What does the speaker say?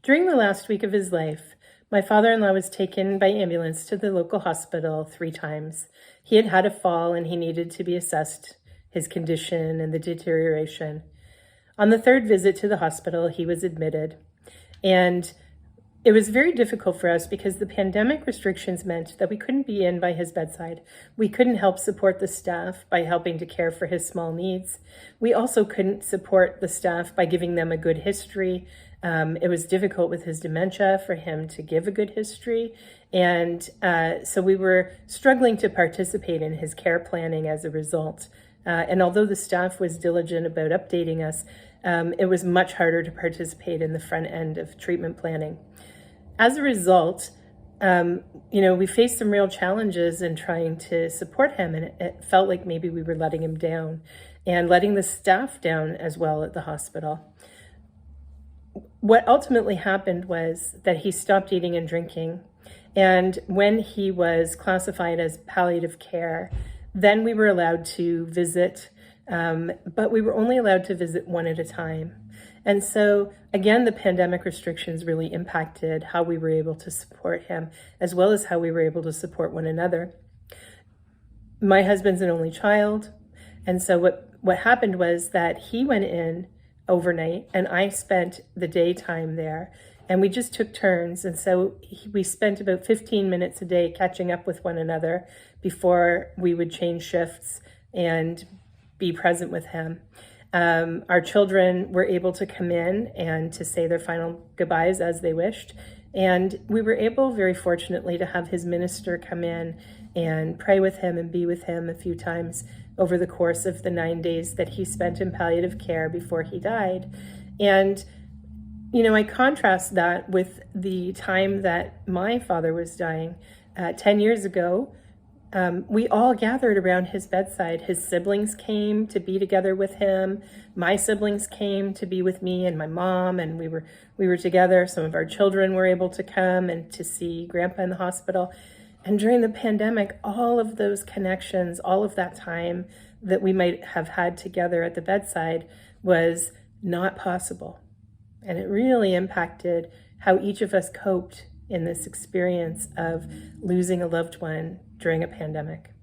During the last week of his life, my father-in-law was taken by ambulance to the local hospital 3 times. He had had a fall and he needed to be assessed, his condition and the deterioration. On the 3rd visit to the hospital, he was admitted. And it was very difficult for us because the pandemic restrictions meant that we couldn't be in by his bedside. We couldn't help support the staff by helping to care for his small needs. We also couldn't support the staff by giving them a good history. It was difficult with his dementia for him to give a good history. And so we were struggling to participate in his care planning as a result. And although the staff was diligent about updating us, it was much harder to participate in the front end of treatment planning. As a result, we faced some real challenges in trying to support him, and it felt like maybe we were letting him down and letting the staff down as well at the hospital. What ultimately happened was that he stopped eating and drinking, and when he was classified as palliative care, then we were allowed to visit, but we were only allowed to visit 1 at a time. And so, again, the pandemic restrictions really impacted how we were able to support him, as well as how we were able to support one another. My husband's an only child, and so what happened was that he went in overnight, and I spent the daytime there, and we just took turns. And so we spent about 15 minutes a day catching up with one another before we would change shifts and be present with him. Our children were able to come in and to say their final goodbyes as they wished. And we were able, very fortunately, to have his minister come in and pray with him and be with him a few times over the course of the 9 days that he spent in palliative care before he died. And, I contrast that with the time that my father was dying. 10 years ago, we all gathered around his bedside. His siblings came to be together with him. My siblings came to be with me and my mom, and we were together. Some of our children were able to come and to see Grandpa in the hospital. And during the pandemic, all of those connections, all of that time that we might have had together at the bedside was not possible. And it really impacted how each of us coped in this experience of losing a loved one during a pandemic.